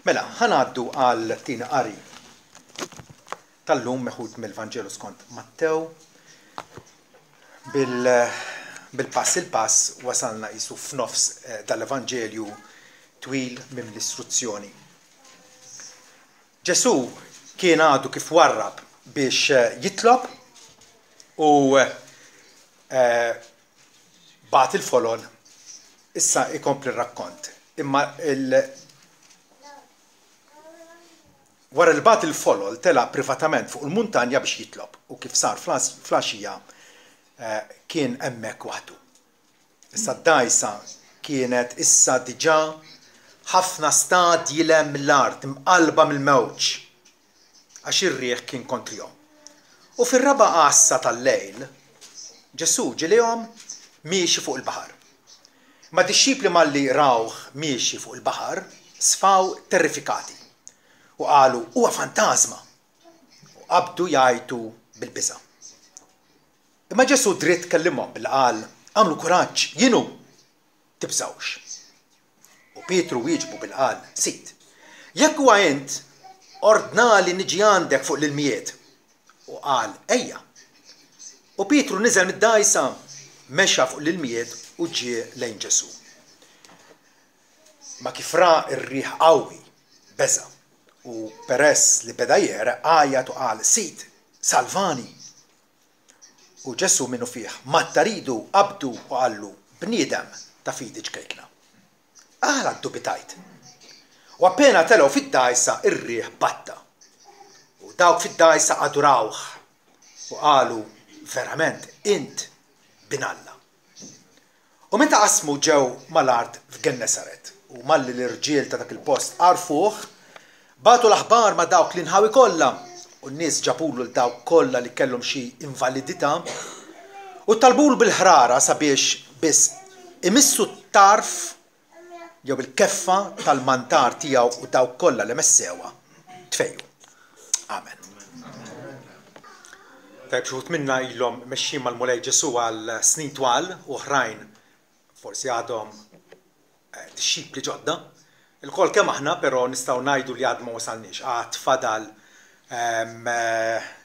Mela, ħanaddu għal tina qari tal-lum meħud mill-Vanġelu skont Mattew. Bil-pass il-pass wasalna qisu f'nofs dal-Evanġelju twil minn l-istruzzjoni. Ġesu kien għadu kif warrab biex jitlob u bat il-folol issa ikompli r-rakkont. Imma wara l-bat il-folol tela privatament fuq il-muntanja biex jitlob u kif sar flaxija kien hemmhekk waħdu. Issa d-dajsa kienet issa diġà ħafna stadji lem l-art imqalba mill-mewġ għax ir-riħ kien kontrihom. U fir-raba' qassa tal-lejl Ġesu ġilihom miexi fuq il-baħar. Ma dixxipli malli rawh miexi fuq il-baħar sfaw terrifikati u qalu huwa fantasma u qabdu jgħidu bil-biża'. Imma Ġesu dritt kellimhom bil-qal għamlu kuraġġ jienu tibżawx. U Pietru wieġbu bil-qal Sid, jekk huwa int ordnali niġi għandek fuq l-ilmijiet. U qal ejja. U Pietru niżel mid-dajsa mexa fuq l-ilmijiet u ġie lejn Ġesu. Ma kif ra r-riħ qawwi beża' u peress li beda jereq għajjat u qal Sid, salvani. U Ġesu minnu fih matta ridu qabdu u qallu bniedem ta' fidi ġkejkna. Aħla ddubitajt. U appena telgħu fid-dajsa ir-riħ batta. U dawk fid-dajsa adurawh u qalu verament int bin Alla. U meta qasmu ġew mal-art f'Gennesaret u malli l-irġiel ta' dak il-post għarfuh, batu l-aħbar ma' dawk li nħawi kollha u n-nies ġabulu l dawk kollha li kellhom xi invalidità u talbulu bil-ħrara sabiex biss imissu t-tarf jew il-keffa tal-mantar tiegħu u dawk kollha li messewha tfejju. Amen. Tajb xuħut minna ilhom mexxin mal-mulej Ġesu għal snin twal u oħrajn forsi għadhom dixxipli ġodda. Il-kol kemm aħna però nistgħu ngħidu li għad ma wasalniex għad fadal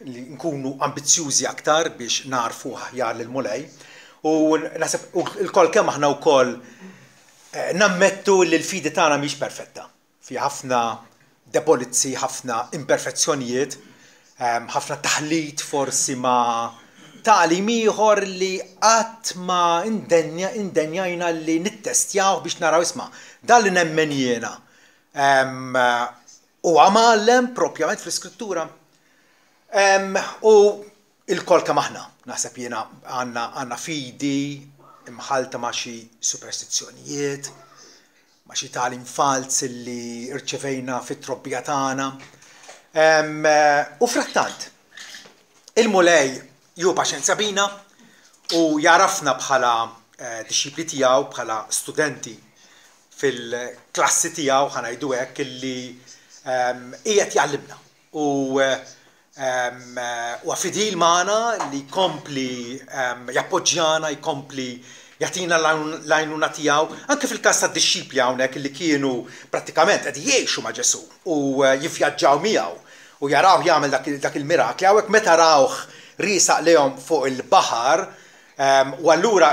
li nkunu ambizzjużi aktar biex narfu aħjar lill-mulej. U naħseb il-kol kemm aħna wkoll nammettu li l-fidi tagħna mhix perfetta. Fi ħafna debolizzi, ħafna imperfezzjonijiet, ħafna taħlit forsi ma tagħlim ieħor li qatt ma indenjajna li nittestjaw biex naraw isma' dan li nemmen jiena u għamallem propjament fl-iskrittura. U il-kol kemm aħna naħseb jiena għandna fidi imħalta ma' xi superstizzjonijiet, ma' xi tagħlim falz li rċevejna fit-trobbija tagħna. U frattant, il-mulej ju paċenza bina u jarafna bħala dixxipli tiegħu, bħala studenti fil-klassi tiegħu ħanajdu hekk illi qiegħed jgħallimna. U fidil magħna li jkompli jappoġġjana, jkompli jagħtina l-għajnuna tiegħu, anke fil-każ tad-dixxipli hawnhekk li kienu prattikament qed jgħixu ma' Ġesu u jivvjaġġaw miegħu u jaraw jagħmel dak il-mirakli hawnhekk meta rawh risaq lehom fuq il-baħar u allura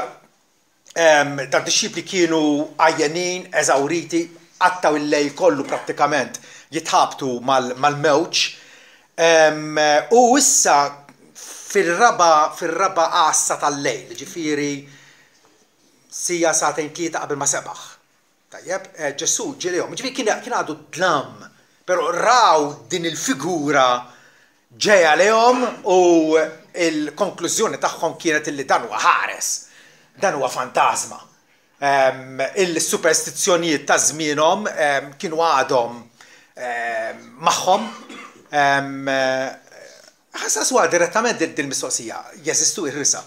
dak dixxipli kienu għajjenin, eżawriti, qattaw il-lejl kollu prattikament jitħabtu mal-mewġ. U issa fir-raba' qassa tal-lejl, ġifieri sija sagħtejn tlieta qabel ma sebaħ. Tajjeb, Ġesu ġilihom, ġifieri kien għadu dlam, però raw din il-figura ġejja lehom u il-konklużjoni tagħhom kienet illi dan huwa ħares, dan huwa fantasma. Il-superstizzjonijiet ta' żmienhom kienu għadhom magħhom. Ħassu direttament dil-mistoqsija, jeżistu ir-risa.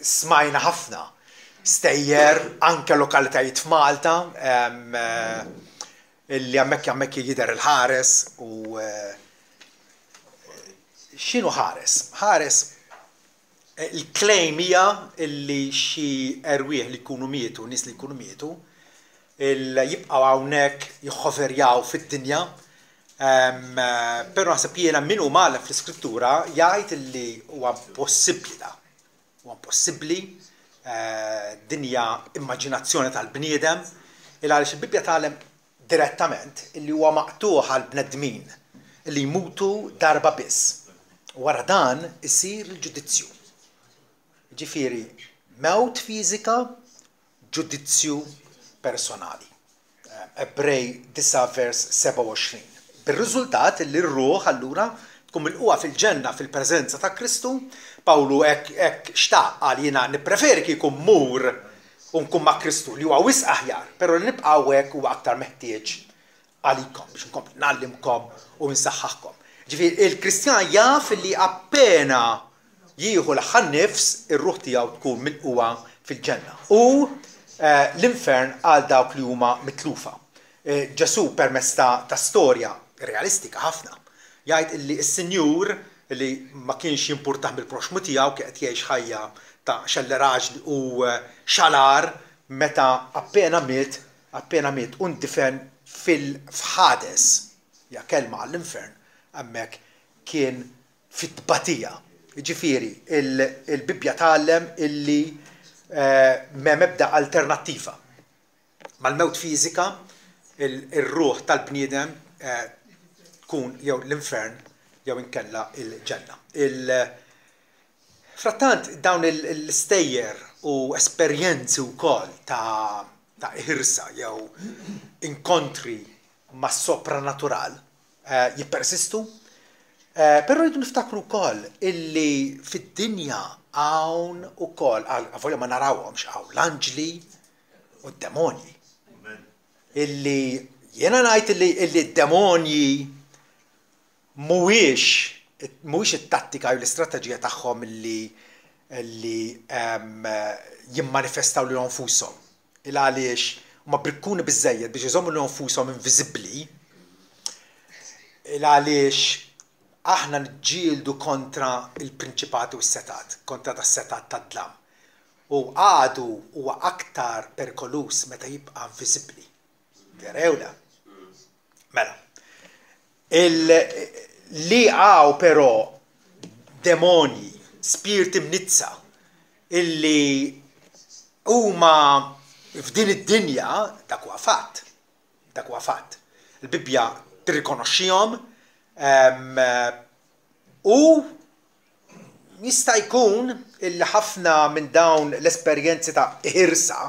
Smajna ħafna stejjer anke lokalitajiet f'Malta illi hemmhekk jidher il-ħares u x'inhu ħares? Ħares il-claim hija illi xi erwieħ li jkunu mietu, nies li jkunu mietu, jibqaw hawnhekk jħoverjaw fid-dinja. Però naħseb jiena min hu magħlef fl-iskrittura jgħid li huwa possibbli da. Huwa possibbli dinja immaġinazzjoni tal-bniedem għaliex il-Bibja tagħlem direttament illi huwa maqtuħ għal bnedmin li jmutu darba biss. Wara dan isir il-ġudizzju. Ġifieri mewt fiżika, ġudizzju personali. Ebrej 9 vers 27. Bir-riżultat li r-ruħ allura tkun milquha fil-ġenna fil-preżenza ta' Kristu. Pawlu hekk xtaq għal jiena nippreferi kieku mmur u nkun ma' Kristu li huwa wisq aħjar, però li nibqgħu hekk huwa aktar meħtieġ għalikom biex nkompli nagħallimkom u nsaħħaħkom. Ġifieri il-Kristjan jaf li appena jieħu l-aħħar nifs ir-ruħ tiegħu tkun milquha fil-ġenna. U l-infern għal dawk li huma mitlufa. Ġesu permezz ta' storja realistika ħafna jgħid li s-Sinjur li ma kienx jimpurtaħ bil-proxmu tiegħu kien qed jgħix ħajja ta' xelleraġ u xalar meta appena miet u ndifen fil-fħades. Ja kelma għall-infern hemmhekk kien fit-tbatija. Ġifieri il-Bibja tgħallem illi m'hemm ebda alternattiva. Mal-mewt fiżika ir-ruħ tal-bniedem tkun jew l-infern jew inkella il-ġenna. Frattant dawn l-istejjer u esperjenzi wkoll ta' ħirsa jew inkontri mas sopranatural jippersistu, però rridu niftakru wkoll illi fid-dinja hawn ukoll għavolja ma narawhomx hawn l-anġli u d-demonji. Illi jiena ngħid illi d-demonji mhuwiex it-tattika u l-istrateġija tagħhom illi jimmanifestaw lil nfushom. Għaliex huma brikkuni biżżejjed biex iżommu lil nfushom inviżibbli. Għaliex aħna niġġieldu kontra il-prinċipati u s-setat, kontra tas-setat tad-dlam. U għadu huwa aktar perikolus meta jibqa' inviżibbli. Verewla. Mela. Li għaw però demoni, spiriti mnizza, illi huma f'din id-dinja dak huwa fatt. Dak huwa fatt. Il-Bibja tirrikonoxxihom u jista' jkun illi ħafna minn dawn l-esperjenzi ta' ħirsa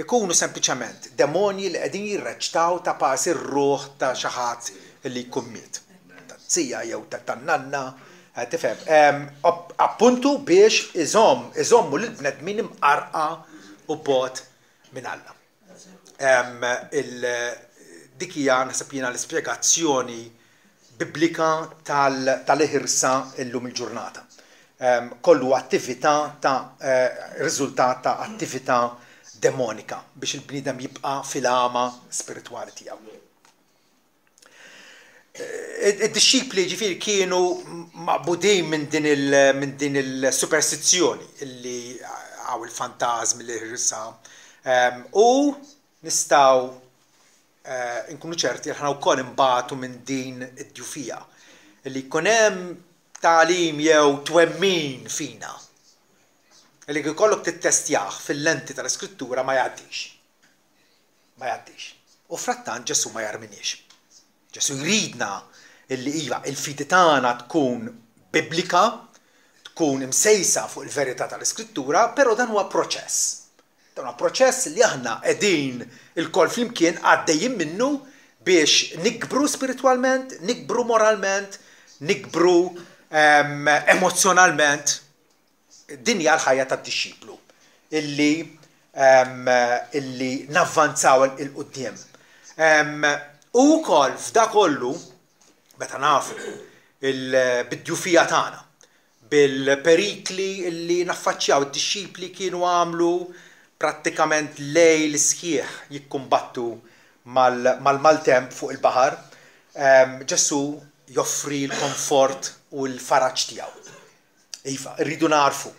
ikunu sempliċement demoni li qegħdin jirreċtaw ta' pass ir-ruħ ta' xi ħadd li jkun miet. Ta' jew ta' nanna, tifhem. Appuntu biex iżommu lill-bnedmin imqarqa u bot minn Alla. Dik hija naħseb jiena l-ispjegazzjoni biblika tal-ħirsa llum il-ġurnata. Kollu attività riżultat ta' attività demonika biex il-bniedem jibqa' fil-għama spiritwali tiegħu. Id-disċipli ġifieri kienu maqbudin minn din il-superstizzjoni illi għaw il-fantasmi li ħirsa u nistgħu nkunu ċerti li ħana wkoll imbagħtu minn din id-djufija li jkun hemm tagħlim jew twemmin fina li jkollok tittestjah fil-lenti tal-iskrittura ma jgħaddix. Ma jgħaddix. U frattant Ġesu ma jarminix. Ġesu jridna illi iva il-fidi tagħna tkun biblika, tkun imsejsa fuq il-verità tal-iskrittura, però dan huwa proċess. Dan huwa proċess li aħna qegħdin il-kol flimkien għaddejjin minnu biex nikbru spiritualment, nikbru moralment, nikbru emozjonalment. Din hija l-ħajja tad-dixxiplu illi navvanzaw il-qudiem. U wkoll f'da kollu meta nafu bid-djufija tagħna, bil-perikli illi naffaċċjaw id-dixxipli kienu għamlu prattikament lejl sħiħ jikkumbattu mal-maltemp fuq il-baħar, Ġesu joffri l-komfort u l-faraġġ tiegħu. Iva, rridu narfu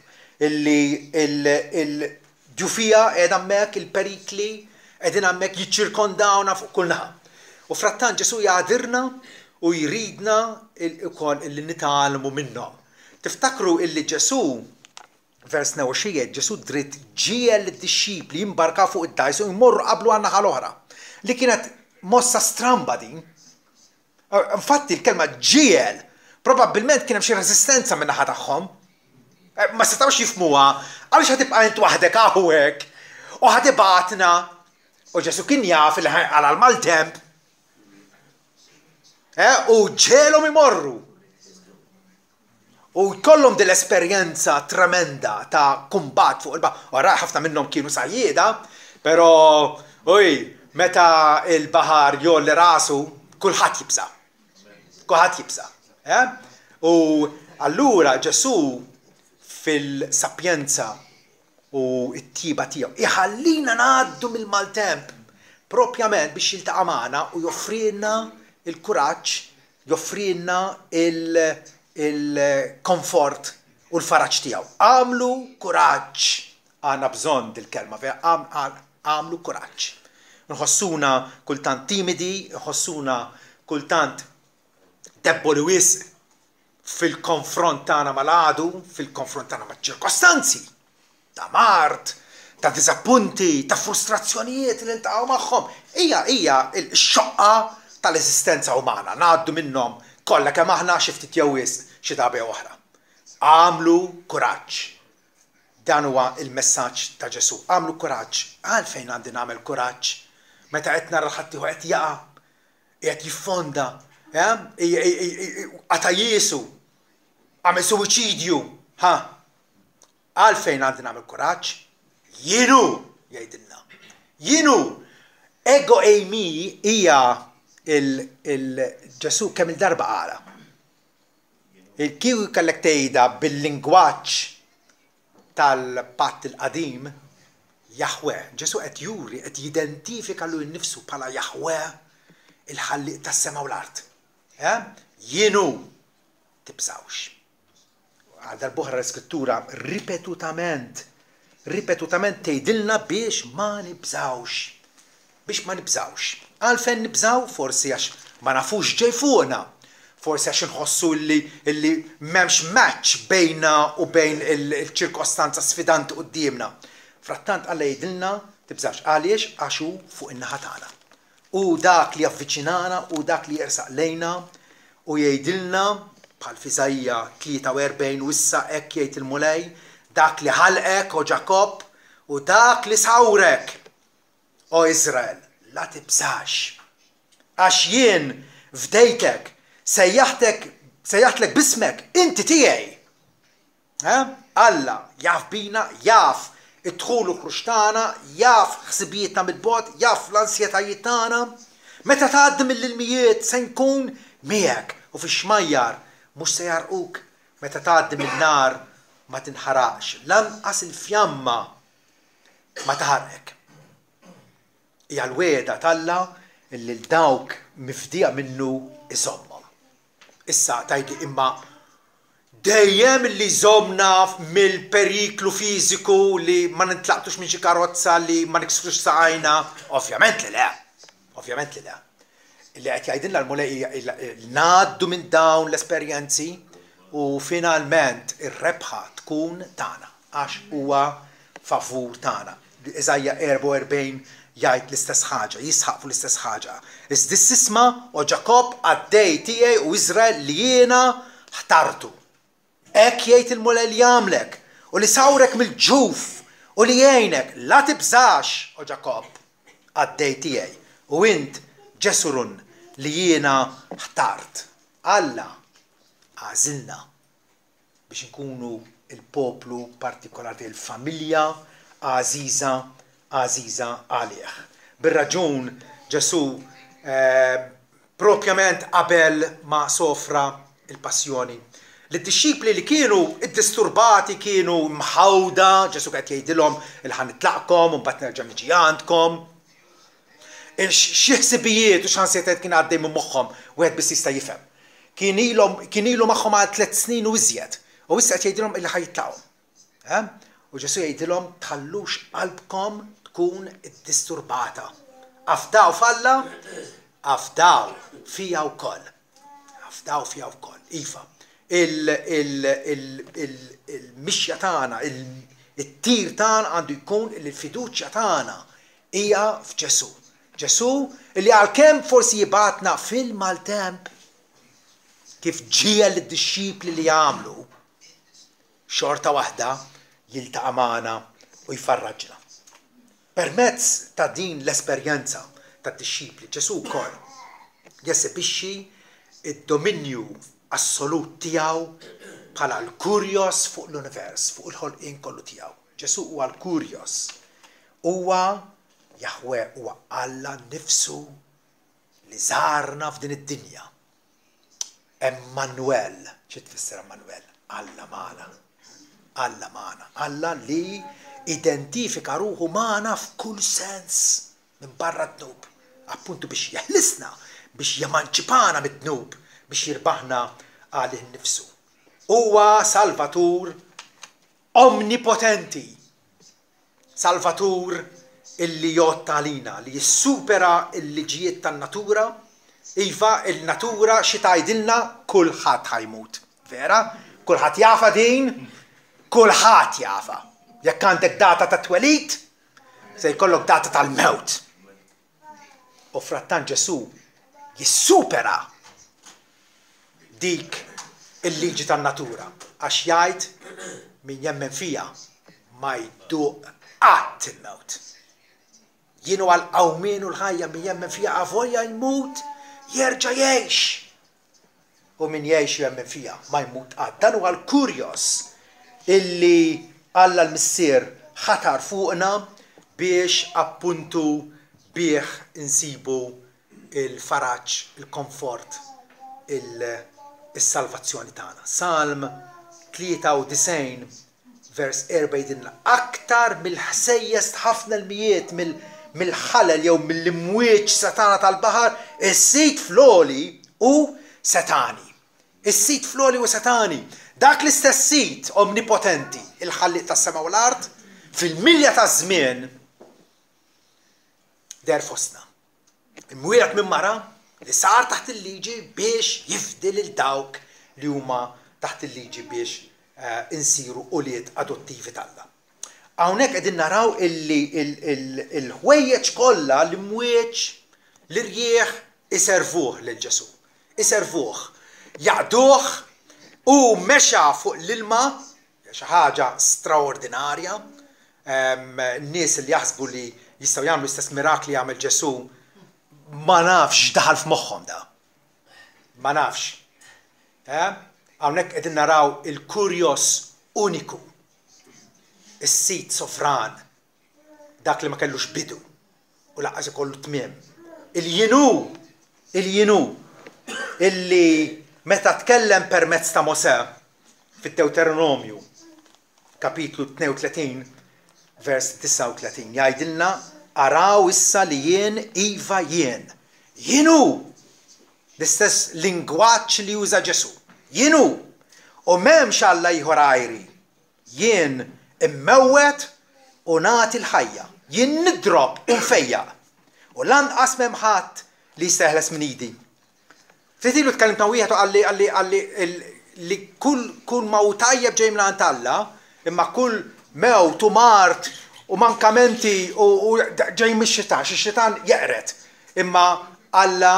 illi il-ġufija qiegħda hemmhekk il-perikli qegħdin hemmhekk jiċċirkondawna fuq kull naħa. U frattant Ġesu jgħadirna u jridna ukoll illi nitgħallmu minnhom. Tiftakru illi Ġesu vers 29 Ġesu dritt ġiel id-dixxipli jimbarkaw fuq id-dajs u jmorru qablu għan naħa l-oħra. Li kienet mossa stramba din. Infatti l-kelma ġiel probabbilment kien hemm xi resistenza min naħa tagħhom. Ma setgħux jifhmuha għaliex ħatibqa' int waħdek hawnhekk u ħatibgħatna u Ġesu kien jaf li għal mal-temp. U ġelhom imorru. U jkollhom din l-esperjenza tremenda ta' kumbat fuq il-baħar. Ora ħafna minnhom kienu sajjieda, però meta il-baħar jolli rasu, kulħadd jibsa. Kulħadd jibsa. U allura Ġesu fil-sapjenza u t-tiba tiegħu iħallina ngħaddu mill-maltemp propjament biex jiltaqa' magħna u joffrilna il-kuraġġ, joffrilna il-komfort u l-faraġġ tiegħu. Għamlu kuraġġ. Għandna bżonn dil-kelma, għamlu kuraġġ. Nħossuna kultant timidi, nħossuna kultant debboli wisq fil-konfront tagħna mal-għadu, fil-konfront tagħna maċ-ċirkostanzi, ta' mart, ta' diżappunti, ta' frustrazzjonijiet li ntaqgħu magħhom. Hija l-xoqqa tal-eżistenza umana, ngħaddu minnhom kollha kemm aħna xi ftit jew wisq xi darba oħra. Għamlu kuraġġ. Dan huwa il-messaġġ ta' Ġesu. Għamlu kuraġġ. Għalfejn għandi nagħmel kuraġġ? Meta qed nara ħadd ieħor qed jaqa', qed jiffonda, qata' Jesu, għamel suwiċidju, għalfejn għandi nagħmel kuraġġ? Jienu jgħidilna. Jienu ego eimi hija il-Ġesu kemm il-darba qala. Kieku kellek tgħidha bil-lingwaġġ tal-Patt il-qadim, Jahweh. Ġesu qed juri, qed jidentifika lu nnifsu bħala Jahweh il-ħalliq tas-sema u l-art. Jienu tibżawx. Għal darb'oħra l-Iskrittura ripetutament tgħidilna biex ma nibżawx. Biex ma nibżawx. Għalfejn nibżaw forsi għax ma nafux ġej fuqna. Forsi għax inħossu illi m'hemmx match bejna u bejn il-ċirkostanza sfidanti qudiemna. Frattant Alla jgħidilna tibżawx għaliex għax hu fuq in-naħa tagħna. U dak li jaffiċinana u dak li jersaq lejna u jgħidilna bħal f'Iżajja 43 u issa hekk jgħid il-Mulej dak li ħalqek o Ġakob u dak li sawrek o Iżrael la tibżax. Għax jien fdejtek sejjaħtlek bismek inti tiegħi. Alla jaf bina, jaf id-dħul u ħruġtana, jaf ħsibijietna mill-bogħod, jaf l-ansjetajiet tagħna. Meta tgħaddi mill-ilmijiet se nkun miegħek u fix-xmajjar mhux se jarquk. Meta tgħaddi min-nar ma tinħaraqx, lanqas il-fjamma ma taħarqek. Hija l-wegħda t'Alla illi l-dawk mifdija minnu iżommhom. Issa tgħidli imma dejjem li żommna mill-periklu fiżiku li ma nintlaqtux minn xi karozza li ma niksrux saqajna. Ovvjament li le. Ovvjament li le. Illi qed jgħidilna l-Mulej ngħaddu minn dawn l-esperjenzi u finalment ir-rebħa tkun tagħna għax huwa favur tagħna. Iżajja 44 jgħid l-istess ħaġa, jisħaq fuq l-istess ħaġa. Iżda isma' o Ġakob għaddej tiegħi u Iżrael li jiena ħtartu. Hekk jgħid il-Mulej li jagħmlek u li sawrek mill-ġuf u li jgħinek la tibżax o Ġakob għaddej tiegħi u int ġesurun li jiena ħtart. Alla għażilna biex nkunu il-poplu partikolari il-familja għażiża għalih. Bir-raġun Ġesu propjament qabel ma sofra il-passjoni. L-disċipli li kienu id-disturbati kienu mħawda, Ġesu qed jgħidilhom il-ħan nitlaqkom u mbagħad nerġa' niġi għandkom. Xi ħsibijiet u x'ansjetajiet kien għaddej minn moħħhom wieħed biss jista' jifhem. Kien ilu magħhom għal 3 snin u iżjed. U issa qed jgħidilhom illi ħajitlaqgħu. U Ġesu jgħidilhom tħallux qalbkom tkun iddisturbata. Afdaw falla, afdaw fija wkoll. Afdaw fija wkoll. Iva. Il-mixja tagħna, it-tir tagħna għandu jkun il-fiduċja tagħna hija f'Ġesu. Ġesu li għalkemm forsi jibatna fil-maltemp kif ġiel id-disċipli li jagħmlu xorta waħda jiltaqa' magħna u jfarraġna. Permezz ta' din l-esperjenza tad-disċipli Ġesu wkoll jesibixxi id-dominju assolut tiegħu bħala l-kurjos fuq l-univers, fuq il-ħolqien kollu tiegħu. Ġesu huwa l-kurjos. Huwa Jahwe huwa Alla nnifsu li żarna f'din id-dinja. Emmanuel, xi tfisser Emmanuel? Alla magħna. Alla magħna. Alla li identifika ruħu magħna f'kull sens minn barra d-dnub. Appuntu biex jeħlisna, biex jemanċipana mid-dnub, biex jirbaħna għalih nnifsu. Huwa Salvatur omnipotenti. Salvatur illi jotta għalina, li jissupera il-liġijiet tan-natura. Iva, il-natura xi tgħidilna kulħadd ħajmut. Vera? Kulħadd jafa din? Kulħadd jafa. Jekk għandek data ta' twelid, se jkollok data tal-mewt. U frattan Ġesu jissupera dik il-liġi tan-natura. Għax jgħid min jemmen fija ma jduq qatt il-mewt. Jienu għal-qawmien u l-ħajja min jemmen fija għavolja jmut jerġa' jgħix. U min jgħix jemmen fija ma jmut qatt. Dan huwa l-kurjos illi Alla l-Missier ħatar fuqna biex appuntu bih insibu il-faraġġ, il-komfort, il-salvazzjoni tagħna. Salm 93 vers 4 jgħidilna aktar mill-ħsejjes ħafna l-mijiet mill-ħalel jew mill-imwieġ satana tal-baħar, is-sit floli u setani. Is-sit floli u setani. Dak l-istess sit omnipotenti, il-ħalliq tas-sema u l-art, fil-milja ta' żmien der fostna. Imwiegħed minn mara li sar taħt il-liġi biex jifdil il-dawk li huma taħt il-liġi biex insiru ulied adottivi tal-Alla. Hawnhekk qegħdin naraw illi il-ħwejjeġ kollha l-imwieġ l-irjieħ iservuh lil Ġesu. Iservuh. Jaqduh u mexa fuq l-ilma, xi ħaġa straordinarja. N-nies li jaħsbu li jistgħu jagħmlu l-istess mirakli jagħmel Ġesu ma nafx daħal f'moħħhom da. Ma nafx. Hawnhekk qegħdin naraw il-kurjos uniku. Is-sit sovran. Dak li ma kellux bidu u laqqas ikollu tmiem. Il-jinu illi meta tkellem permezz ta' Mosè fid-Deuteronomju kapitlu 32 vers 39 jgħidilna araw issa li jien iva jien. Jienu l-istess lingwaġġ li juża Ġesu. Jienu u m'hemmx Alla ieħor għajri. Jien immewwet u nagħti l-ħajja. Jien nidrob u nfejjaq. U lanqas m'hemm ħadd li jsteħles minn idi. Fitilu tkellimt ma' wieħed u għalli li kull mawt tajjeb ġej minn Alla, imma kull mewt u mart u mankamenti u ġej mix-xitan, xi-xitan jeqret. Imma Alla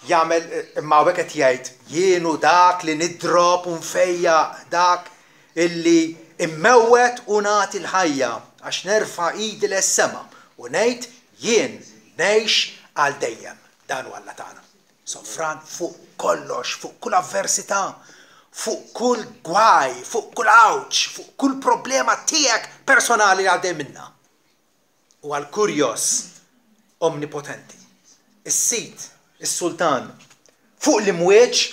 jagħmel imma hawnhekk qed jgħid jienu dak li nidrob u nfejjaq, dak illi immewwet u nagħti l-ħajja għax nerfa' idi les-sema u ngħid jien ngħix għal dejjem. Dan huwa Alla tagħna. Sofran fuq kollox, fuq kull avversità, fuq kull gwaj, fuq kull awċ, fuq kull problema tiegħek personali li għaddej minna. U għal kurjos omnipotenti. Is-sit, is-sultan, fuq l-imwieġ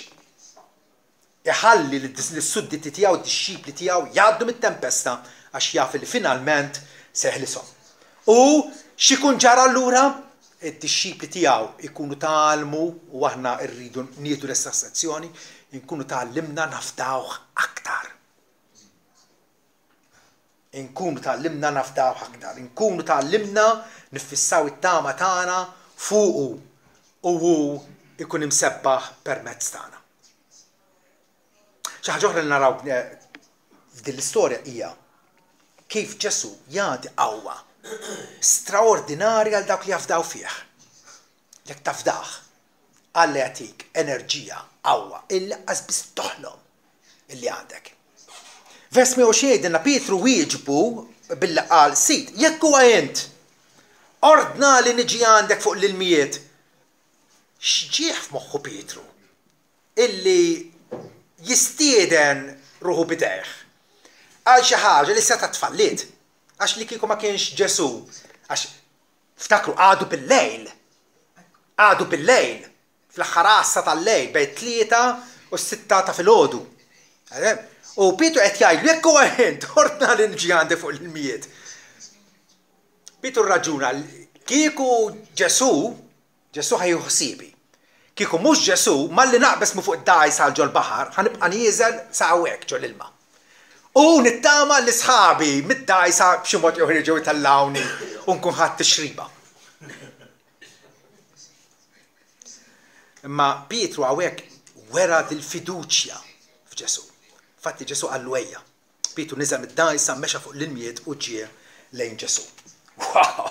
iħalli l-sudditi tiegħu, d-disċipli tiegħu jgħaddu mit-tempesta għax jaf li finalment seħlisom. U x'ikun ġara allura? Id-disċipli tiegħu ikunu talmu u aħna rridu nieħdu l-estazzjoni, inkunu tallimna nafdawh aktar. nkunu tallimna nafdaw aktar, nkunu tallimna nifissaw it-tama tagħna fuqu u hu ikun imsebbaħ permezz tagħna. Xi ħaġa oħra li naraw f'din l-istorja hija kif Ġesu jagħti qawwa straordinarja għal dawk li jafdaw fih. Jekk tafdah, Alla jagħtik enerġija qawwa illi laqqas biss toħlom illi għandek. Vers 120 jgħidilna Pietru wieġbu billi qal sit, jekk huwa int ordna li niġi għandek fuq l-ilmijiet. X'ġieħ f'moħħu Pietru illi jistieden ruħu bidejh għal xi ħaġa li seta' tfallit għax li kieku ma kienx Ġesu għax ftakru għadu bil-lejl fl-aħħar tal-lejl bejn 3 u 6 ta' filgħodu. U Pietru qed jgħidlu jekk huwa int ordna li niġi għandek fuq l-ilmijiet. Pietru raġuna kieku Ġesu ħajju ħsibi. Kieku mhux Ġesu malli naqbes mu fuq id-dgħajs għal ġol baħar ħanibqa' nieżel sa hawnhekk ġol ilma. U nittama li sħabi mid-dgħajsa b'xi mod ieħor jiġu jtellawni u nkun ħadd tixriba. Imma Pietru hawnhekk wera dil-fiduċja f'Ġesu. Fatti Ġesu qallu ejja. Pietru niżel mid-dgħajsa mexa fuq l-ilmijiet u ġie lejn Ġesu. Wow!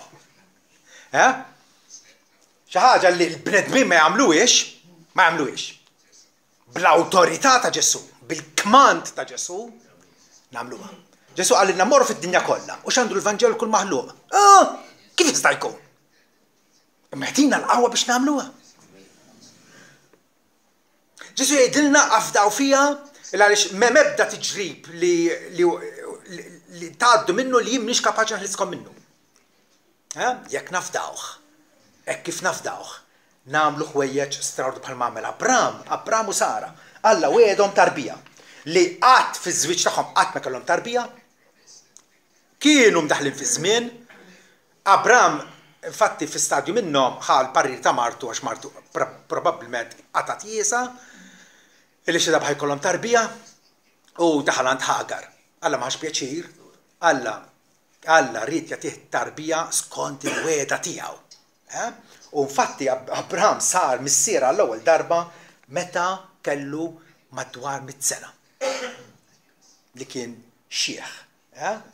Xi ħaġa li l-bnedmin ma jagħmluhiex. Bl-awtorità ta' Ġesu, bil-kmand ta' Ġesu nagħmluha. Ġesu qalilna mmorru fid-dinja kollha u x'għandu l-Vanġelu kull maħluq. Kif jista' jkun? Imma ħtina l-qawwa biex nagħmluha. Ġesu jgħidilna afdaw fiha għaliex m'ebda tiġrib li tgħaddu minnu li jien m'iniex kapaċi naħliskom minnu. Jekk nafdawh, hekk kif nafdawh, nagħmlu ħwejjeġ straordinarji bħal m'għamel Abraham u Sara. Alla wiegħedhom tarbija li qatt fiż-żwieġ tagħhom qatt ma kellhom tarbija, kienu mdaħlin fi żmien. Abraham infatti fi stadju minnhom ħal parir ta' Martu għax Martu probabbilment qatat jiesa illi xi dabħa jkollhom tarbija u daħal għand Ħagar. Alla maħx pjaċir, Alla rrid jagħtih tarbija skont il-wegħda tiegħu. U infatti Abraham sar missiera l-ewwel darba meta kellu madwar 100 sena. Li kien xieħ.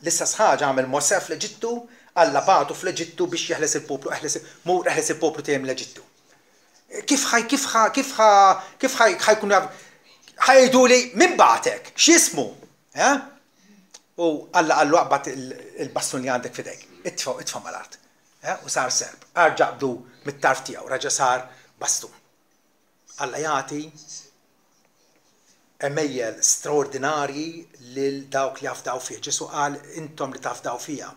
L-istess ħaġa għamel Mosè fl-Eġittu, Alla bagħtu fl-Eġittu biex jeħles il-poplu, eħles il-poplu tiegħi mill-Eġittu. Kif ħajkun ħajduli min bagħtek, x'ismu? U Alla qallu aqbad il-baston li għandek fidejk. Itfa' mal-art. U sar serb. Arġa' bdu mit-tarf tiegħu, raġa' sar bastun. Alla jagħti emejjel straordinarji lil dawk li jafdaw fih. Ġesu qal intom li tafdaw fiha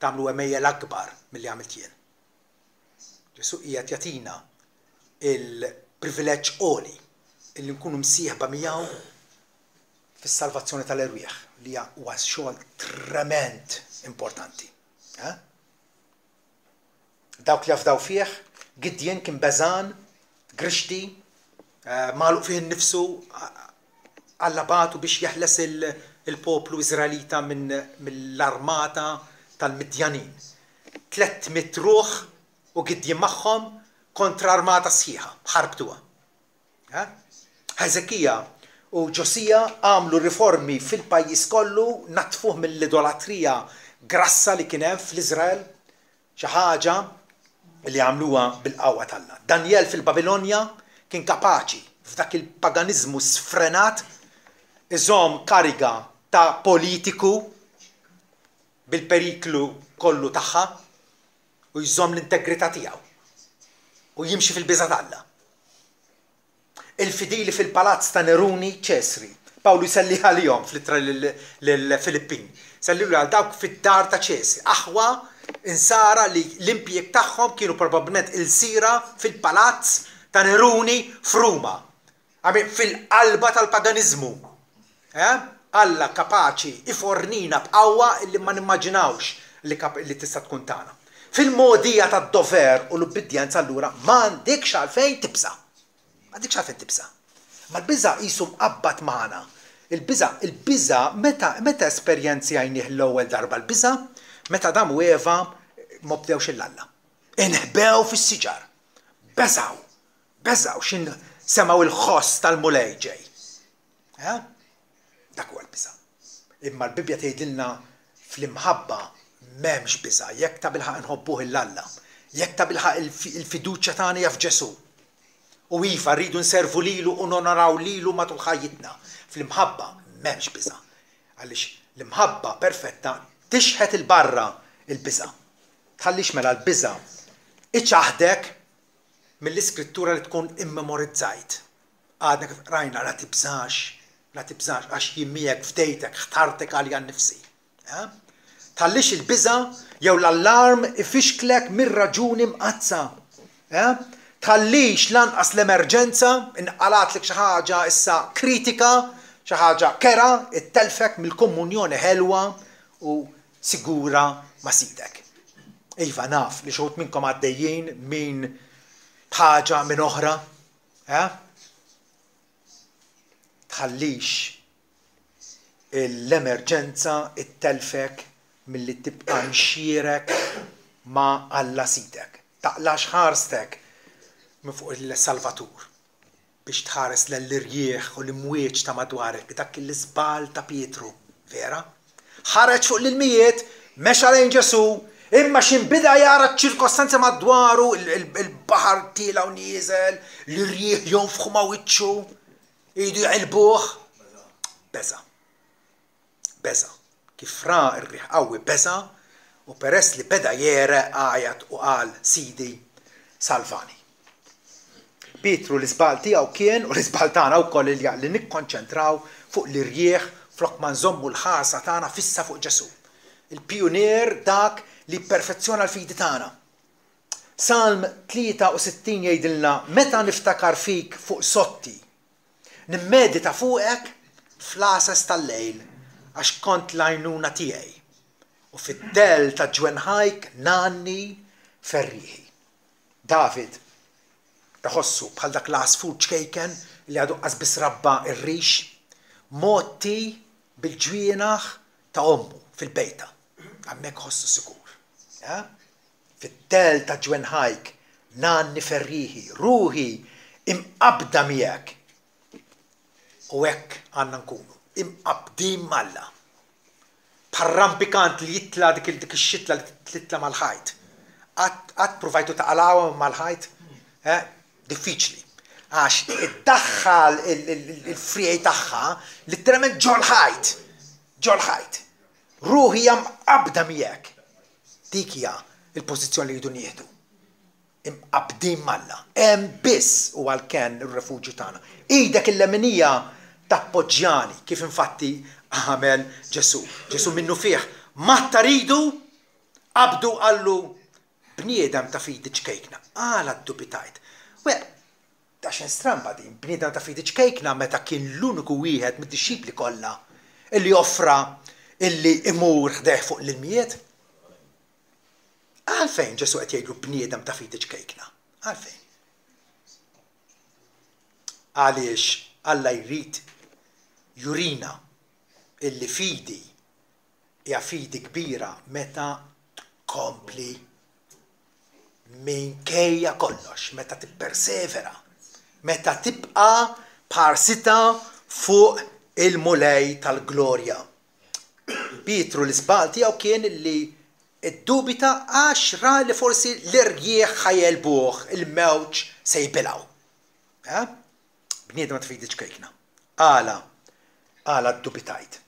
tagħmlu emejjel akbar milli għamilt jien. Ġesu qiegħed jagħtina il-privileġġ għoli illi nkunu msieħba miegħu fis-salvazzjoni tal-irwieħ li huwa xogħol trement importanti. Dawk li jafdaw fih, Gideon kien beżan, grixti, magħluq fih innifsu, Alla bagħtu biex jeħles il-poplu Iżraelita mill-armata tal-Midjanin. 300 ruħ u Gideon magħhom kontra armata sħiħa, ħarbtuha. Ħeżekija u Ġosija għamlu riformi fil-pajjiż kollu, natfuh mill-idolatrija grassa li kien hemm fl-Iżrael, xi ħaġa li għamluha bil-qawwa tagħna. Daniel fil-Babilonja kien kapaċi f'dak il-paganiżmu sfrenat iżomm kariga ta' politiku bil-periklu kollu tagħha u jżomm l-integrità tiegħu u jimxi fil-biża' Alla. Il-fidili fil-palazz ta' Neruni Ċesri. Pawlu jselli għalihom fl-ittra lill-Filippin. Sellilu għal dawk fid-dar ta' Ċesri. Aħwa insara li l-impjeg tagħhom kienu probabbilment il-sira fil-palazz ta' Neruni f'Ruma. Fil-qalba tal-paganizmu. Alla kapaċi ifornina b'qawwa illi ma nimmaġinawx li tista' tkun tagħna. Fil-modija tad-dover u l-obbedjenza allura m'għandekx għalfejn tibsa. Ma l-biża' qisu mqabbad magħna Il-biża meta esperjenzjajnih l-ewwel darba l-biża meta Adam u Eva ma bdewx il-alla. Inħbew fis-siġar. Beżaw xin semaw il-ħoss tal-mulej ġej. Dak huwa l-biża. Imma l-Bibja tgħidilna fl-imħabba m'hemmx biża, jekk ta' bilħaq inħobbuh il-alla, jekk ta' bilħaq il-fiduċja tagħna hija f'Ġesu. U iva rridu nservu lilu u nonoraw lilu matul ħajjitna. Fl-imħabba m'hemmx biża. Għaliex l-imħabba perfetta tixħet il-barra il-biża. Tħallix mela l-biża iċaħdek mill-iskrittura li tkun immemorizzajt. Għadna kif rajna la tibżax għax jimmijek fdejtek ħtartek għalja nnifsi. Tħallix il-biża jew l-allarm ifixklek mir-raġuni mqazza. Tħallix lanqas l-emerġenza inqalatlek xi ħaġa issa kritika, xi ħaġa kera, ittelfek mill-komunjoni ħelwa u sigura ma' sidek. Iva naf li xogħod minnkom għaddejjin minn ħaġa minn oħra. Tħallix l-emerġenza ittelfek milli tibqa' nxierek ma' Alla sidek. Taqlax ħarstek minn fuq il-Salvatur biex tħares l-irjieħ u l-imwieġ ta' madwarek dak l-iżbal ta' Pietru, vera? Ħareġ fuq l-ilmijiet, mexa lejn Ġesu, imma xinbida jara ċ-ċirkostanzi madwaru, il-baħar tila u nieżel, l-irjieħ jonfħu ma' wiċċu, jidu jqilbuh. Beża. Kif ra r-riħ qawwi beża u peress li beda jereq għajat u qal Sidi salvani. Pietru l-iżbal tiegħu kien u l-iżbal tagħna wkoll li nikkonċentraw fuq l-irjieħ flok ma nżommu l-ħarsa tagħna fissa fuq Ġesu. Il-pionier dak li perfezzjona l-fidi tagħna. Salm 63 jgħidilna meta niftakar fik fuq sotti, nimmedita fuqek fl-għasas tal-lejl għax kont l-għajnuna tiegħi u fid-del ta' ġwenħajk nanni ferriħi. David taħossu bħal dak l-għasfur ċkejken li għadu qasbis rabba ir-rix, motti bil-ġwienaħ ta' ommu fil-bejta. Għammek ħossu sikur. Fid-del ta' ġwenħajk nanni ferriħi, ruħi imqabda miegħek. U hekk għandna nkunu imqabdin malla. Parrampikant li jitla dik ix-xitla li titla mal-ħajt. Qatt provajtu taqalawha mal-ħajt? Diffiċli. Għax iddaħħal il-frijaj tagħha li trement ġol-ħajt. Ruħi hija mqabda miegħek. Dik hija il-pożizzjoni li jridu nieħdu. Imqabdin malla. Hemm biss huwa l-ken ir-refuġju tagħna. Idek il-leminija tappoġġjani kif infatti għamel Ġesu. Ġesu minnu fih matta ridu qabdu qallu bniedem ta' fidi ċkejkna. Għala d-dubitajt. Daxen stramba din, bniedem ta' fidi ċkejkna meta kien l-uniku wieħed mid-dixxipli kollha illi offra illi imur ħdeħ fuq l-ilmijiet. Għalfejn Ġesu qed jgħidu bniedem ta' fidi ċkejkna? Għalfejn? Għaliex Alla jrid jurina illi fidi hija fidi kbira meta tkompli minkejja kollox, meta tippersevera, meta tibqa' parsita fuq il-mulej tal-glorja. Pietru l-isbal tiegħu kien illi iddubita għax ra li forsi l-irjieħ ħajjelbuh il-mewġ se jbilgħu. Bniedem ta' fidi ċkejkna. Għala d-dubitajt.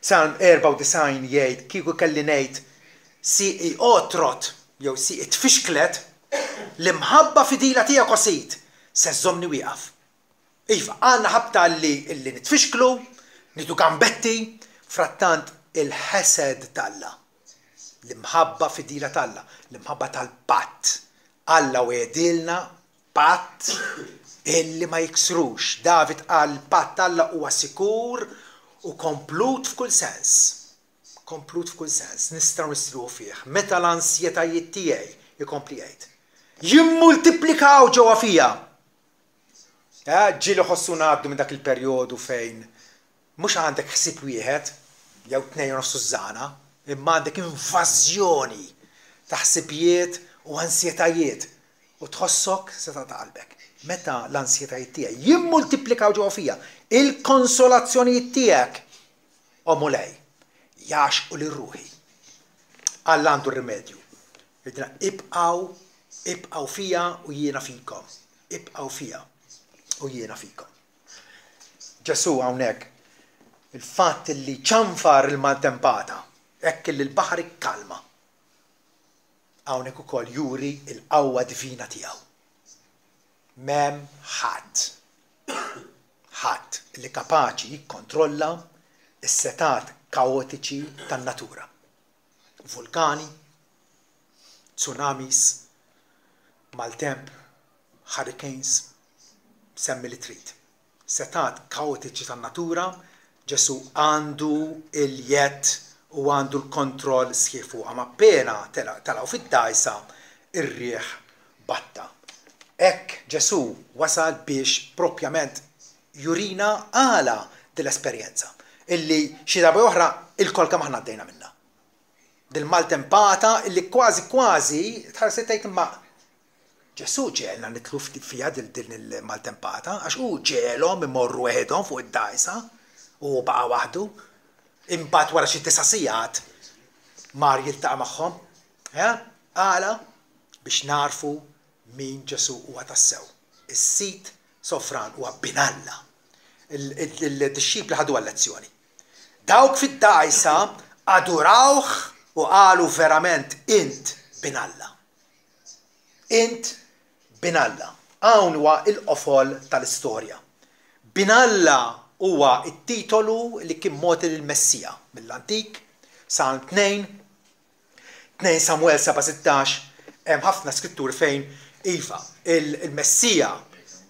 Salm 94 jgħid kieku kelli ngħid si otrot jew si tfixklet l-imħabba fidila tiegħek qosit se żommni wieqaf. Iva, għandna ħabta li nitfixklu, nitu gambetti, frattant il-ħesed talla. L-imħabba fidila talla, l-imħabba tal-patt. Alla wedilna patt illi ma jiksrux. David qal patt Alla huwa sikur u komplut f'kull sens. Komplut f'kull sens. Nistgħu nisruħu fih. Meta l-ansjetajiet tiegħi jikompli jgħid. Jimmultiplikaw ġewwa fija. Ġieli ħossuna għaddu minn dak il-perjodu fejn mhux għandek ħsieb wieħed jew tnejn nofsu żana, imma għandek invażjoni ta' ħsibijiet u ansjetajiet u tħossok seta' qalbek. Meta l-ansjetajiet tiegħek jimmultiplikaw ġewwa fija, il-konsolazzjonijiet tiegħek omu lej, jaxqu li ruħi. Alla għandu r-rimedju. Ibqaw fija u jiena fikom. Ibqaw fija u jiena fikom. Ġesu hawnhekk il-fatt li ċanfar il-maltempata, hekk li l-baħar ikkalma. Hawnhekk ukoll juri l-qawwa divina tiegħu. M'hemm ħadd li kapaċi jikkontrolla is-setat kaotiċi tan-natura. Vulkani, tsunamis, maltemp, hurricanes, semmi li trid. Setat kaotiċi tan-natura, Ġesu għandu il-jett u għandu l-kontroll sħiħ fuqha, ma appena telaw fid-dajsa ir-riħ batta. Hekk Ġesu wasal biex propjament jurina għala dil-esperjenza illi xi darba oħra il-kol kemm aħna għaddejna minnha. Dil-maltempata illi kważi tħarset tgħid imma Ġesu ġielna nitlu fiha din il-maltempata għax hu ġielhom imorru weħedhom fuq id-dajsa u baqa' waħdu. Imbagħad wara xi 9 sigħat mar jiltaqa' magħhom. Għala biex narfu min Ġesu huwa tassew. Is-sit sofran huwa binalla. Il-dixxipli ħadu għal-lezzjoni. Dawk fid-dajsa adurawh u qalu verament int binalla. Int binalla. Hawn huwa l-qofol tal-istorja. Binalla huwa it-titolu li kien mogħti lill-Messija mill-Antik, Salm 2 Samuel 7:16, hemm ħafna skrittur fejn iva il-Messija,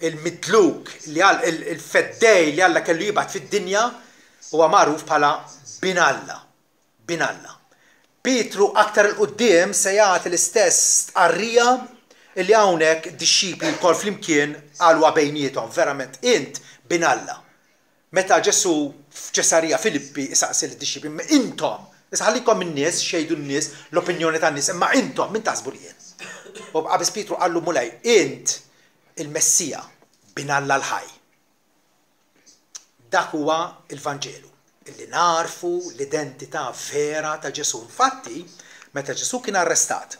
il-midluk li il-feddej li Alla kellu jibgħat fid-dinja huwa magħruf bħala binalla. Binalla. Pietru aktar il-qudiem se jagħti l-istess stqarrija li hawnhekk id-dixxipli wkoll flimkien qalwa bejniethom verament int binalla. Meta Ġesu f'Ċesarija Filippi isaqsi lid-dixxipli imma intom, isħallikom in-nies xejdu n-nies l-opinjoni tan-nies, imma intom min taħsbu li jien. U qabis Pietru qallu mulej int il-Messija binalla l-ħaj. Dak huwa il-Vanġelu illi narfu l-identità vera ta' Ġesu. Infatti, meta Ġesu kien arrestat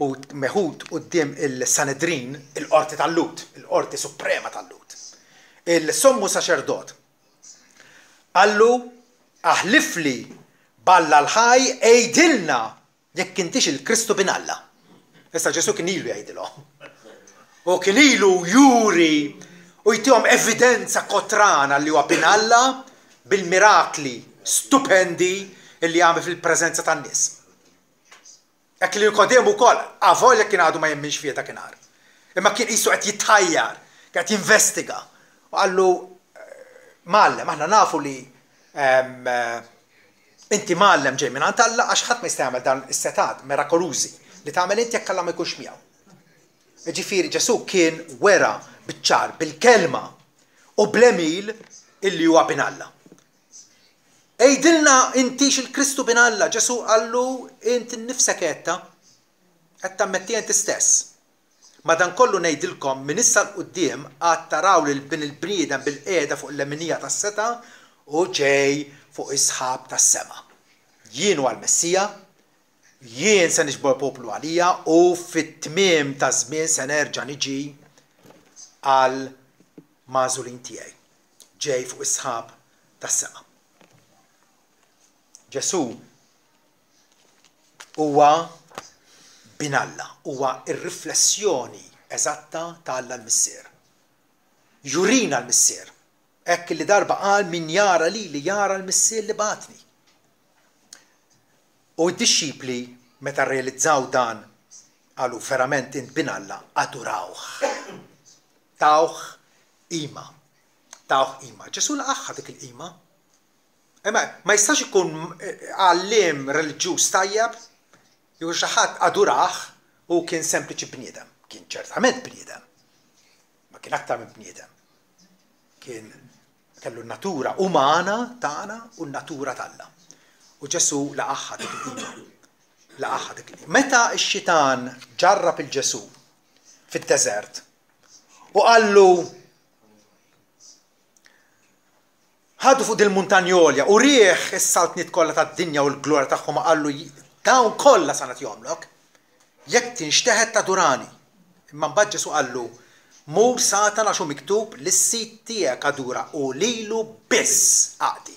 u meħud quddiem il-Sanedrin, il-qorti tal-Lut, il-qorti suprema tal-Lut, il-sommu saċerdot qallu aħlifli balla l-ħaj ejdilna jekk intix il-Kristu binalla. Issa Ġesu kien ilu jgħidilhom. U kien ilu juri u jtihom evidenza kotrana li huwa binalla bil-mirakli stupendi li għamel fil-preżenza tan-nies. Hekk li Nikodemu wkoll avolja kien għadu ma jemminx fija dakinhar. Imma kien qisu qed jitħajjar, qed jinvestiga. U qallu Mallem, aħna nafu li inti Mallem ġej minn Alla għax ħadd ma jista' jagħmel dan is-setat mirakolużi li tagħmel inti jekk Alla ma jkunx miegħu. Ġifieri Ġesu kien wera biċ-ċar bil-kelma u bl-emil illi huwa binalla. Ejdilna intix il-Kristu binalla, Ġesu qallu inti nnifsek qed tammetti inti stess. Madankollu ngħidilkom minn issa l-qudiem għad taraw lil il-bniedem bil-qiegħda fuq l-leminija tas-seta u ġej fuq is-sħab tas-sema. Jien huwa l-Messija, jien se niġbor poplu għalija u fit-tmiem ta' żmien se nerġa' niġi għal magħżulin tiegħi. Ġej fuq is-sħab tas-sema. Ġesu huwa binalla, huwa ir-riflessjoni eżatta ta' Alla l-Missier. Jurina l-Missier. Hekk li darba qal min jara li jara l-Missier li batni. U d-dixxipli meta rrealizzaw dan qalu verament int binalla adurawh. Tawh qima. Tawh qima. Ġesu laqaħħa dik il-qima. Ma jistax ikun għallim reliġjuż tajjeb jew xi ħadd adurah u kien sempliċi bniedem. Kien ċertament bniedem. Ma kien aktar minn bniedem. kellu n-natura umana tagħna u n-natura tagħna. U Ġesu laqaħħa dik il-qima. Meta x-xitan ġarrab il-Ġesu fid-deżert u qallu ħadu fuq il-muntanjolja u rieħ is-saltniet kollha tad-dinja u l-glorja tagħhom qallu dawn kollha sa nagħtihomlok jekk tinxteħed tadurani. Imma mbagħad Ġesu qallu mur Satan għax hu miktub lis-sit tiegħek adura u lilu biss aqdi.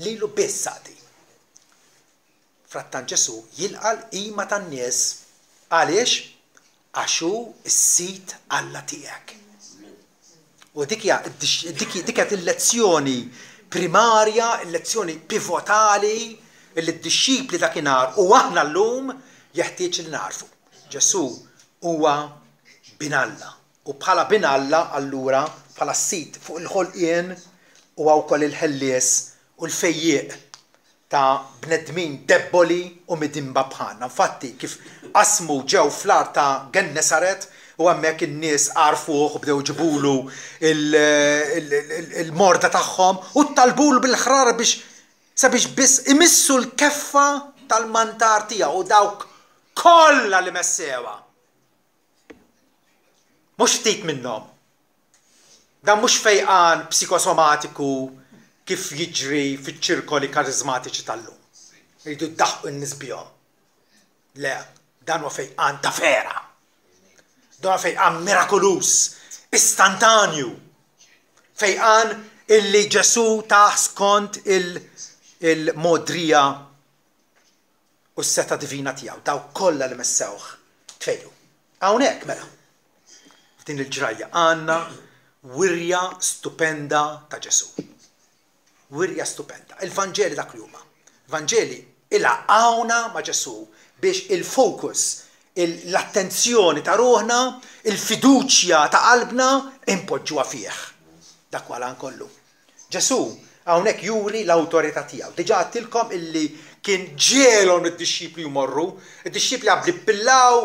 Lilu biss aqdi. Frattan Ġesu jilqal qima tan-nies għaliex għax hu s-sit Alla tiegħek. U dik kienet il-lezzjoni primarja, il-lezzjoni pivotali li d-dixxipli dakinhar u aħna llum jeħtieġ li narfu. Ġesu huwa bin Alla u bħala bin Alla allura bħala s-sit fuq il-ħolqien huwa wkoll il-ħellies u l-fejjieq ta' bnedmin debboli u midimba bħalna. Infatti kif qasmu ġew fl-ar ta' Gennesaret u hemmhekk in-nies għarfuh u bdew ġibulu il-morda tagħhom u ttalbulu bil-ħrar sabiex biss imissu l-keffa tal-mantar tiegħu u dawk kollha li messewa. Mhux ftit minnhom. Dan mhux fejqan psikosomatiku kif jiġri fiċ-ċirkoli karizmatiċi tal-lum. Jridu ddaħħu n-nies bihom. Le, dan huwa fejqan ta' vera. Dan huwa fejqan mirakulus, istantanju. Fejqan illi Ġesu taħ skont il-modrija u s-seta divina tiegħu. Daw kollha li messewh tfejlu. Hawnhekk mela. F'din il-ġrajja għandna wirja stupenda ta' Ġesu. Wirja stupenda. Il-Vanġeli dak li huma. Il-Vanġeli ilaqgħuna ma' Ġesu biex il-fokus, l-attenzjoni ta' ruħna, il-fiduċja ta' qalbna impoġġuha fih. Dak walan kollu. Ġesu hawnhekk juri l-awtorità tiegħu. Diġà għattilkom illi kien ġielhom id-dixxipli jmorru, id-dixxipli għabli pillaw,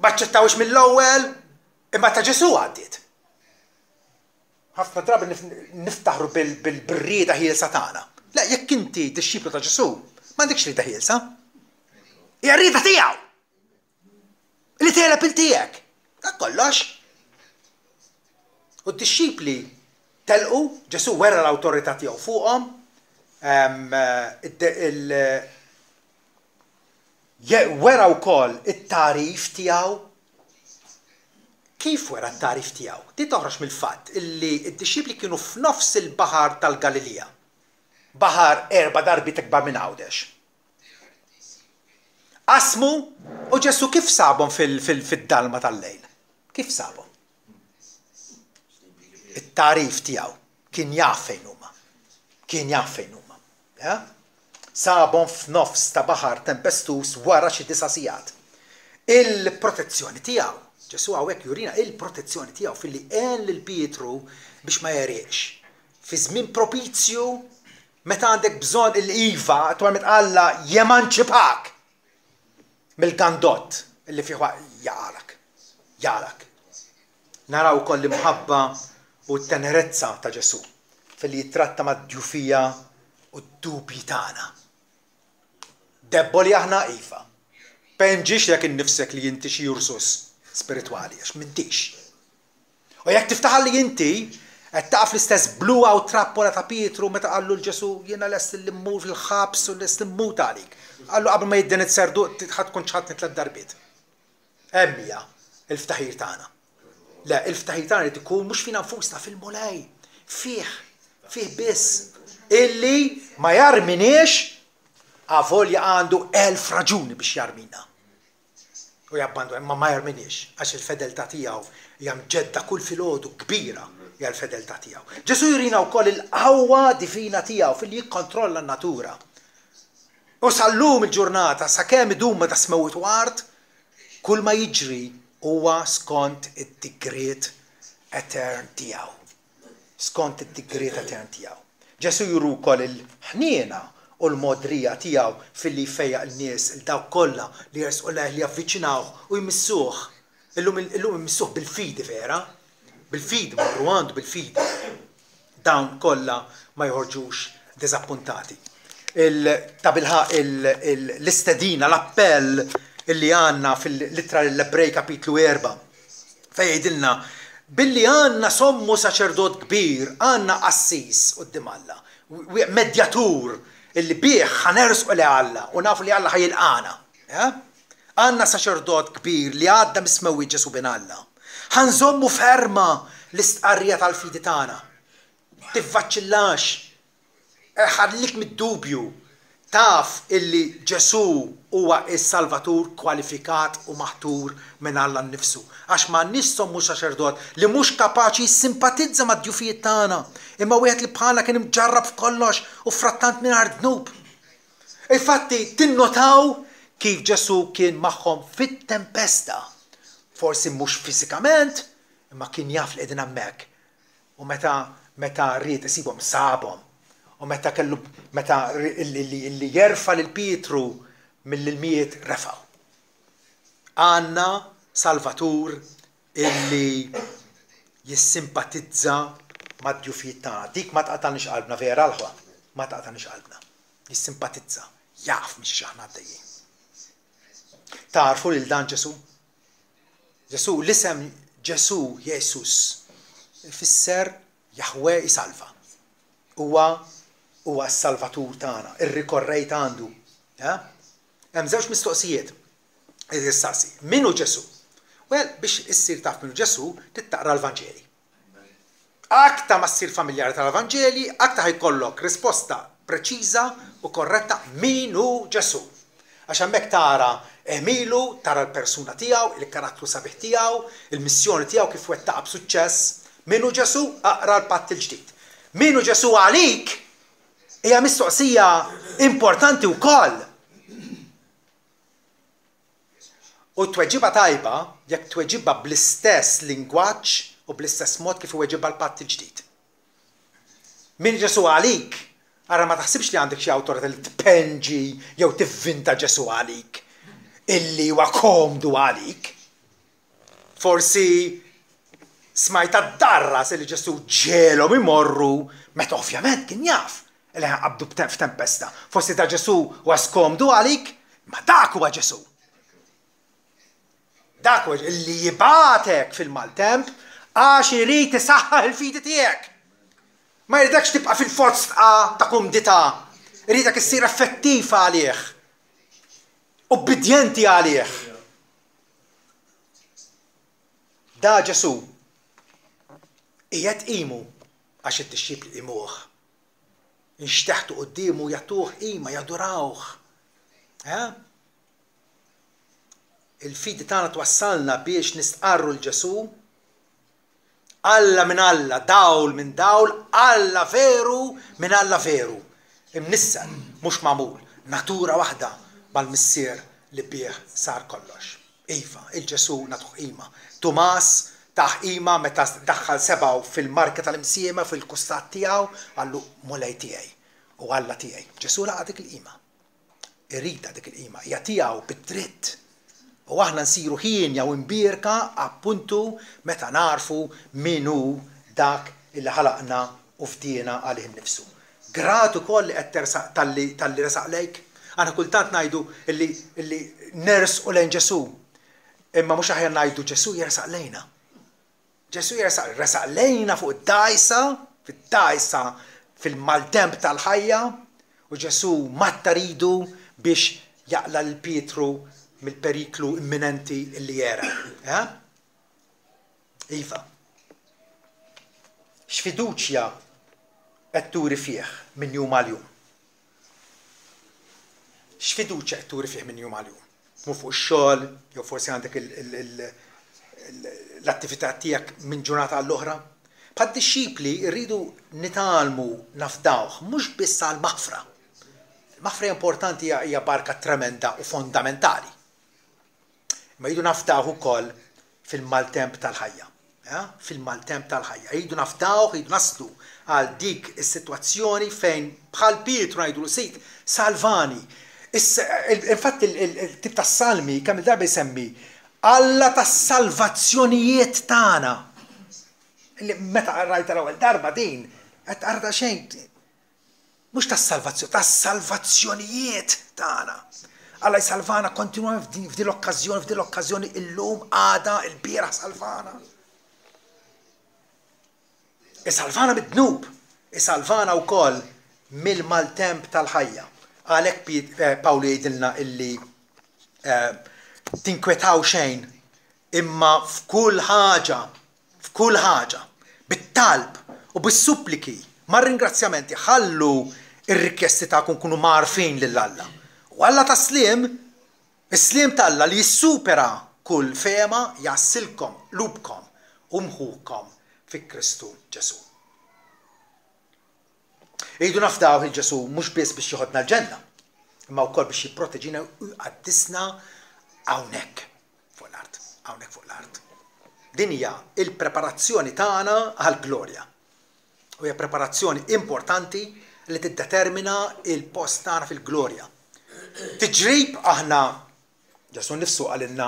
baċċettawx mill-ewwel, imma ta' Ġesu għaddiet. Ħafna drabi niftaħru bil-rieda ħielsa tagħna. La, jekk inti dixxiplu ta' Ġesu, m'għandekx rieda ħielsa. Hija rieda tiegħu. Li telep il-tiegħek. Dak kollox. U d-dixxipli telqu, Ġesu wera l-awtorità tiegħu fuqhom, wera wkoll it-tarif tiegħu. Kif wera t-tarif tiegħu? Di toħroġ mill-fatt illi d-dixxipli kienu f'nofs il-baħar tal-Galilea. Baħar 4 darbi ikbar minn Għawdex. Qasmu u Ġesu kif sabhom fid-dalma tal-lejl? Kif sabhom? It-tarif tiegħu kien jaf fejn huma. Kien jaf fejn huma. Sabhom f'nofs ta' baħar tempestus wara xi 9 sigħat. Il-protezzjoni tiegħu. Ġesu hawnhekk jurina il-protezzjoni tiegħu filli għen lil Pietru biex ma jeriqx. Fi żmien propizju meta għandek bżonn il-iva attualment Alla jemanċipak mill-gandott illi fih jaqalak. Naraw ukoll l-imħabba u t-tenerezza ta' Ġesu filli jitratta mad-djufija u d-dubji tagħna. Debboli aħna iva. Penġix jekk innifsek li inti xi Ursus spiritwali, għax m'intix. U jekk tiftaħalli inti qed taqaf l-istess bluwa u trappola ta' Pietru meta qallu l-Ġesu jiena lest li mmur fil-ħabs u lest immut għalik. Qallu qabel ma jidden it-serdu ħadd tkun ċħadni 3 darbiet. Hemmija il-ftaħir tagħna. Le, il-ftaħir tagħna li tkun mhux fina nfusna fil-mulej. Fih biss. Illi ma jarminiex għavolja għandu 1000 raġuni biex jarmina. U jabbandu, imma ma jarminiex, għax il-fedeltà tiegħu hija mġedda kull filgħodu kbira hija l-fedeltà tiegħu. Ġesu jurina wkoll il-qawwa divina tiegħu fil jikkontrolla n-natura. U sallum il-ġurnata sakemm idum ta' smewit ward, kull ma jiġri huwa skont id-digriet etern tiegħu. Skont id-digriet etern tiegħu. Ġesu juru wkoll il-ħniena u l-modrija tiegħu filli jfejjaq l-nies il-dawk kollha li jersqu leh li javviċinawh u jmissuh. Illum jmissuh bil-fidi vera. bil-fid, marru għandu bil-fid. Dawn kollha ma joħorġux diżappuntati. L-istedina, l-appell illi għanna fil-littra l-Ebrej kapitlu 4 fejn jgħidilna billi għanna sommu saċerdot kbir, għanna assis qudiem Alla, medjatur illi bih ħanersqu li Alla u nafu li Alla ħajilqana. Għanna saċerdot kbir li għadda mismewi Ġesu bin Alla. Ħanżommu ferma l-istqarrija tal-fidi tagħna. Tivvaċċillax, ħallik mid-dubju, taf illi Ġesu huwa is-Salvatur kwalifikat u maħtur minn Alla nnifsu. Għax ma nissom mhux saċerdot li mhux kapaċi jissimpatizza mad-djufijiet tagħna, imma wieħed li bħalna kien imġarrab f'kollox u frattant mingħajr dnub. Infatti tinnotaw kif Ġesu kien magħhom fit-tempesta. Forsi mhux fiżikament, imma kien jaf li qegħdin hemmhekk. U meta rrid isibhom sabhom. U meta li jerfa lil Pietru mill-ilmijiet refaw. Għanna Salvatur illi jissimpatizza mad-djufijiet tagħna. Dik ma tqatalniex qalbna vera l-ħwa, ma tqatalniex qalbna. Jissimpatizza, jaf mhix aħna għaddejjin. Tarfu lil dan Ġesu? Ġesu, l-isem Ġesu, Jesus, ifisser Jahwe isalva. Huwa s-Salvatur tagħna, ir-rikorrejt għandu. Hemm żewġ mistoqsijiet. Issaqsi, minu Ġesu? Well, biex issir taf minu Ġesu, tittaqra l-Vanġeli. Aktar ma ssir familjari tal-Vanġeli, aktar ħajkollok risposta preċiża u korretta minu Ġesu. Għax hemmhekk tara emilu, tara l-persuna tiegħu, il-karattru sabiħ tiegħu, il-missjoni tiegħu kif wettaqa b'suċċess. Minu Ġesu aqra l-Patt il-ġdid. Minu Ġesu għalik hija mistoqsija importanti wkoll. U tweġiba tajba jekk tweġiba bl-istess lingwaġġ u bl-istess mod kif iweġibha l-Patt il-ġdid. Min Ġesu għalik, ara ma taħsibx li għandek xi awtorità li tpenġi jew tivvinta Ġesu għalik illi huwa komdu għalik. Forsi smajta d-darras li Ġesu ġelhom imorru, meta ovvjament kien jaf li ħanqabdu f'tempesta. Forsi ta' Ġesu huwa skomdu għalik, ma dak huwa Ġesu. Dak huwa li jibatek fil-maltemp għax irid isaħħaħ il-fidi tiegħek. Ma jridekx tibqa' fil-forz ta' kumdità, iridek issir effettiv għalih. Obbedjenti għalih. Da Ġesu qiegħed qimu għax it-tixjib li qimuh. Inxteħtu quddiemu jagħtuh qima, jadurawh. Il-fidi tagħna twassalna biex nistqarru l-Ġesu. Alla minn Alla, dawl minn dawl, Alla veru minn Alla veru. Imnissel, mhux magħmul, natura waħda mal-missier li bih sar kollox. Iva, il-Ġesu nagħtuh qima. Tumas taħ qima meta daħħal sebaw fil-marka tal-imsiema fil-kustat tiegħu għallu mulej tiegħi u Alla tiegħi. Ġesu laqa dik il-qima. Irrida dik il-qima, hija tiegħu bid-dritt. U aħna nsiru ħin jew imbierka appuntu meta narfu minu dak illi ħalaqna u fdina għalih nnifsu. Gratu koll tal-li resaq lejk. Aħna kultant ngħidu illi nersqu lejn Ġesu. Imma mhux aħjar ngħidu Ġesu jersaq lejna. Ġesu resaq lejna fuq id-dajsa, fid-dajsa fil-maltemp tal-ħajja, u Ġesu matta ridu biex jaqla l-Pietru mill-periklu imminenti illi jera. Iva. X'fiduċja qed turi fih minn jum għal jum. X'fiduċja qed turi fih minn jum għal jum. Mu fuq ix-xogħol, jew forsi għandek l-attività tiegħek minn ġurnata għall-oħra. Bħad-disċipli rridu nitalmu nafdawh mhux biss għall-maħfra. Il-maħfra importanti hija barka tremenda u fondamentali. Ma jidu naftaħ ukoll fil-maltemp tal-ħajja. Fil-maltemp tal-ħajja. Jidu naftaħ, jidu naslu għal dik is-sitwazzjoni fejn bħal Pietru ngħidu sit salvani. Infatti il-tip tas-salmi kemm il-darba jsemmi Alla tas-salvazzjonijiet tagħna. Li meta rajta l-ewwel darba din qed arda xejn mhux tas-salvazzjoni, tas-salvazzjonijiet tagħna. Alla jsalvana kontinwament f'din l-okkażjoni illum għada il-bieraħ salvana. Isalvana mid-dnub, isalvana wkoll mill-maltemp tal-ħajja. Għalhekk Pawlu jgħidilna illi tinkwetaw xejn imma f'kull ħaġa bit-talb u bis-suppliki mar-ringrazzjamenti ħallu ir-rikjesti tagħkom kunu marfin lil Alla. U Alla taslim, is-slim tal-Alla li jissupera kull fema jassilkom lubkom u mħukom fi Kristu Ġesu. Ejdu nafdaw il-Ġesu mhux biss biex joħodna l-ġenna, imma wkoll biex jipproteġina u jqaddisna hawnhekk fuq l-art. Din hija il-preparazzjoni tagħna għall-glorja. U hija preparazzjoni importanti li tiddetermina il-post tagħna fil-glorja. Tiġrib aħna Ġesu nnifsu qalilna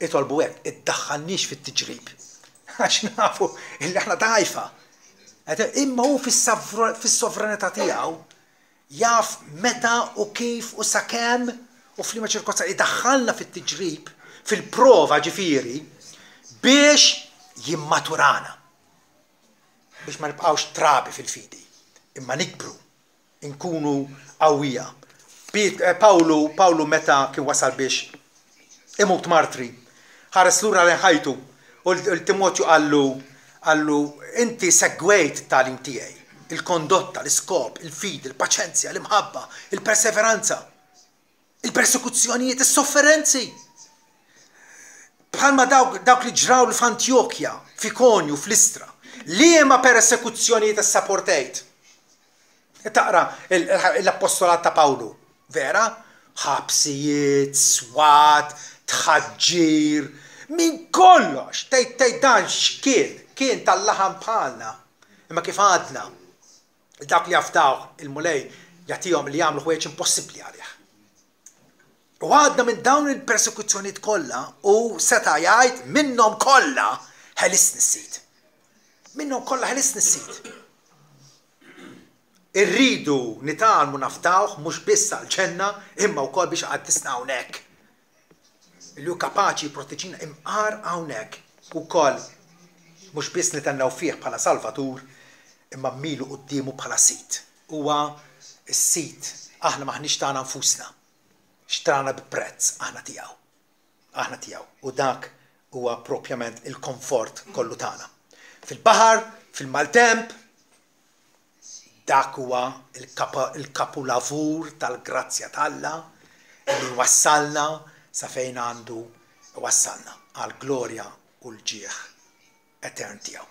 itolbu hekk, iddaħħalniex fit-tiġrib. Għax nafu illi aħna dgħajfa. Imma hu fis-sovranità tiegħu jaf meta u kif u sakemm u f'liema ċirkostanzi idaħħalna fit-tiġrib, fil-prova ġifieri, biex jimmaturana. Biex ma nibqgħux trabi fil-fidi, imma nikbru, nkunu qawwija. Pawlu meta kien wasal biex imut martri, ħares lura lejn ħajtu u l-Timotju qallu inti segwejt it-tagħlim tiegħi, il-kondotta, l-iskop, il-fid, il-paċenzja, l-imħabba, il-perseveranza, il-persekuzzjonijiet, is-sofferenzi. Bħalma dawk li ġraw f'Antjokja, f'Ikonju, f'Listra. Liema persekuzzjonijiet issapportejt. Taqra l-appostolat ta' Pawlu, vera? Ħabsijiet, swat, tħaġġir, min kollox, tgħid dan kien tal-laħam bħalna. Imma kif għadna, dak li jafdaw il-mulej jagħtihom li jagħmlu ħwejjeġ impossibbli għalih. U għadna minn dawn il-persekuzzjonijiet kollha u seta' jgħid minnhom kollha ħelisni s-sid. Minnhom kollha ħelisni s-sid. Irridu nitgħalmu nafdawh mhux biss għall-ġenna imma wkoll biex qaddisna hawnhekk. Li hu kapaċi jipproteġina imqar hawnhekk ukoll mhux biss nitennew fih bħala Salvatur imma mmilu qudiemu bħala sit. Huwa s-sit aħna maħniex tagħna nfusna. Xtrana b'prezz aħna tiegħu. U dak huwa propjament il-komfort kollu tagħna. Fil-baħar, fil-maltemp, dak huwa il-kapulavur tal-grazzja tagħlla li wassalna sa fejn għandu wassalna għall-glorja u l-ġieħ etern tiegħu.